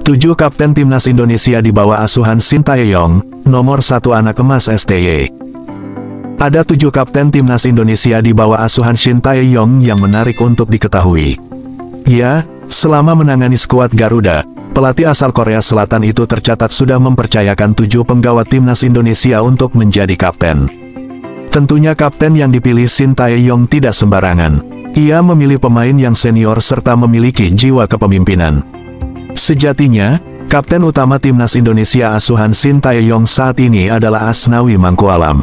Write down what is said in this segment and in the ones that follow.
7 Kapten Timnas Indonesia di bawah asuhan Sintayong, nomor 1 anak emas STY. Ada 7 Kapten Timnas Indonesia di bawah asuhan Sintayong yang menarik untuk diketahui. Ya, selama menangani skuad Garuda, pelatih asal Korea Selatan itu tercatat sudah mempercayakan 7 penggawa Timnas Indonesia untuk menjadi kapten. Tentunya kapten yang dipilih Sintayong tidak sembarangan. Ia memilih pemain yang senior serta memiliki jiwa kepemimpinan. Sejatinya, kapten utama Timnas Indonesia asuhan Sintayong saat ini adalah Asnawi Mangkualam.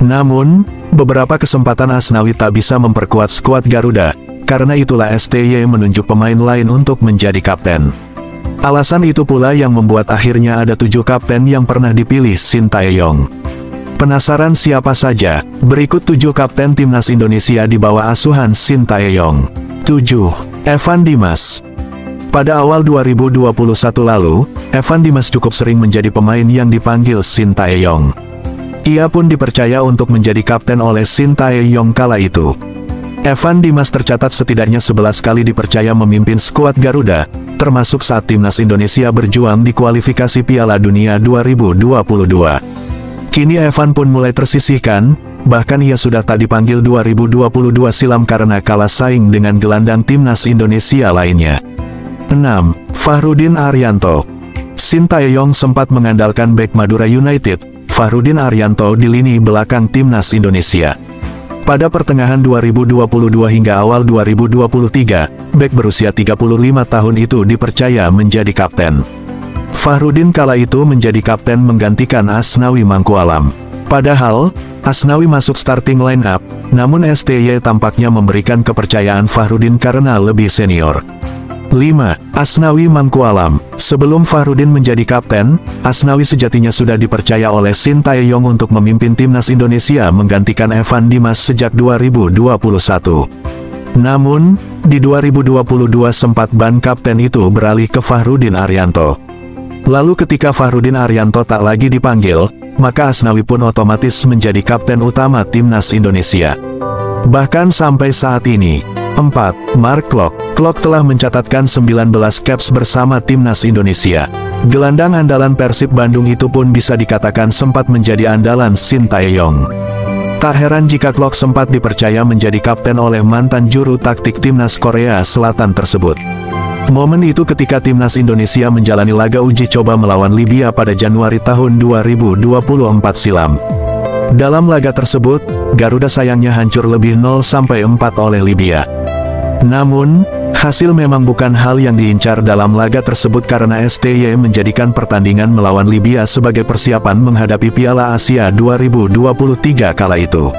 Namun, beberapa kesempatan Asnawi tak bisa memperkuat skuad Garuda, karena itulah STY menunjuk pemain lain untuk menjadi kapten. Alasan itu pula yang membuat akhirnya ada 7 kapten yang pernah dipilih Sintayong. Penasaran siapa saja? Berikut 7 kapten Timnas Indonesia di bawah asuhan Sintayong. 7. Evan Dimas. Pada awal 2021 lalu, Evan Dimas cukup sering menjadi pemain yang dipanggil Sintayong. Ia pun dipercaya untuk menjadi kapten oleh Sintayong kala itu. Evan Dimas tercatat setidaknya 11 kali dipercaya memimpin skuad Garuda, termasuk saat Timnas Indonesia berjuang di kualifikasi Piala Dunia 2022. Kini Evan pun mulai tersisihkan, bahkan ia sudah tak dipanggil 2022 silam karena kalah saing dengan gelandang Timnas Indonesia lainnya. 6. Fahrudin Arianto. Sintayong sempat mengandalkan bek Madura United, Fahrudin Arianto di lini belakang Timnas Indonesia. Pada pertengahan 2022 hingga awal 2023, bek berusia 35 tahun itu dipercaya menjadi kapten. Fahrudin kala itu menjadi kapten menggantikan Asnawi Mangkualam. Padahal, Asnawi masuk starting line up, namun STY tampaknya memberikan kepercayaan Fahrudin karena lebih senior. 5. Asnawi Mangkualam. Sebelum Fahrudin menjadi kapten, Asnawi sejatinya sudah dipercaya oleh Sintayong untuk memimpin Timnas Indonesia menggantikan Evan Dimas sejak 2021. Namun, di 2022 sempat ban kapten itu beralih ke Fahrudin Arianto. Lalu ketika Fahrudin Arianto tak lagi dipanggil, maka Asnawi pun otomatis menjadi kapten utama Timnas Indonesia. Bahkan sampai saat ini. 4. Mark Klok. Klok telah mencatatkan 19 caps bersama Timnas Indonesia. Gelandang andalan Persib Bandung itu pun bisa dikatakan sempat menjadi andalan Sintayong. Tak heran jika Klok sempat dipercaya menjadi kapten oleh mantan juru taktik Timnas Korea Selatan tersebut. Momen itu ketika Timnas Indonesia menjalani laga uji coba melawan Libya pada Januari tahun 2024 silam. Dalam laga tersebut, Garuda sayangnya hancur lebih 0-4 oleh Libya. Namun, hasil memang bukan hal yang diincar dalam laga tersebut karena STY menjadikan pertandingan melawan Libya sebagai persiapan menghadapi Piala Asia 2023 kala itu.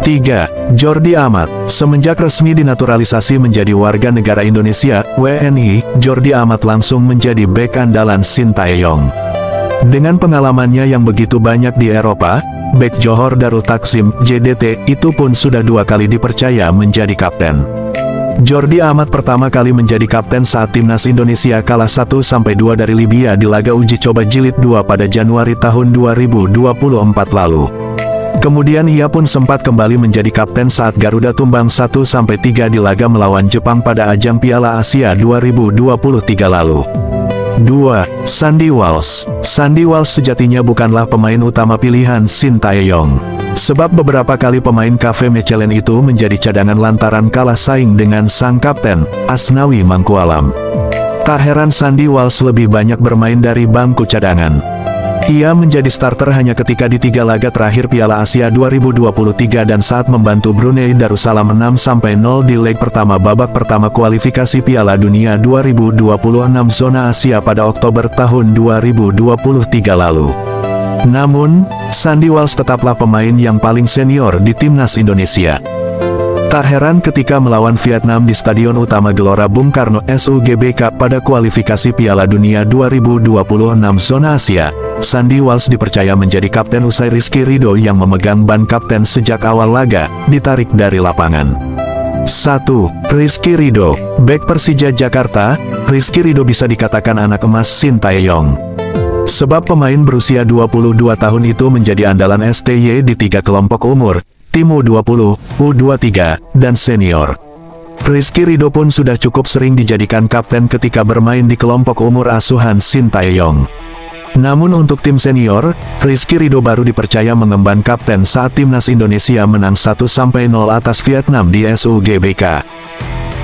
3. Jordi Amat. Semenjak resmi dinaturalisasi menjadi warga negara Indonesia, WNI, Jordi Amat langsung menjadi bek andalan Sintayong. Dengan pengalamannya yang begitu banyak di Eropa, bek Johor Darul Taksim, JDT, itu pun sudah 2 kali dipercaya menjadi kapten. Jordi Amat pertama kali menjadi kapten saat Timnas Indonesia kalah 1-2 dari Libya di laga uji coba jilid 2 pada Januari tahun 2024 lalu. Kemudian ia pun sempat kembali menjadi kapten saat Garuda tumbang 1-3 di laga melawan Jepang pada ajang Piala Asia 2023 lalu. 2. Sandy Walsh. Sandy Walsh sejatinya bukanlah pemain utama pilihan Sintayong. Sebab beberapa kali pemain KV Mechelen itu menjadi cadangan lantaran kalah saing dengan sang kapten, Asnawi Mangkualam. Tak heran Sandy Walsh lebih banyak bermain dari bangku cadangan. Ia menjadi starter hanya ketika di 3 laga terakhir Piala Asia 2023 dan saat membantu Brunei Darussalam 6-0 di leg pertama babak pertama kualifikasi Piala Dunia 2026 zona Asia pada Oktober tahun 2023 lalu. Namun, Sandy Walsh tetaplah pemain yang paling senior di Timnas Indonesia. Tak heran ketika melawan Vietnam di Stadion Utama Gelora Bung Karno SUGBK pada kualifikasi Piala Dunia 2026 zona Asia, Sandy Walsh dipercaya menjadi kapten usai Rizky Ridho yang memegang ban kapten sejak awal laga, ditarik dari lapangan. 1. Rizky Ridho. Bek Persija Jakarta, Rizky Ridho bisa dikatakan anak emas Sintayong. Sebab pemain berusia 22 tahun itu menjadi andalan STY di 3 kelompok umur, tim U20, U23, dan senior. Rizky Ridho pun sudah cukup sering dijadikan kapten ketika bermain di kelompok umur asuhan Shin Tae-yong. Namun untuk tim senior, Rizky Ridho baru dipercaya mengemban kapten saat timnas Indonesia menang 1-0 atas Vietnam di SUGBK.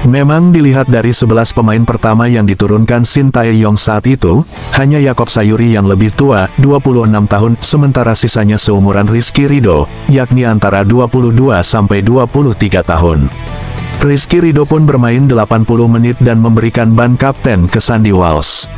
Memang dilihat dari 11 pemain pertama yang diturunkan Shin Tae-yong saat itu, hanya Yaakob Sayuri yang lebih tua, 26 tahun, sementara sisanya seumuran Rizky Ridho, yakni antara 22-23 tahun. Rizky Ridho pun bermain 80 menit dan memberikan ban kapten ke Sandy Walsh.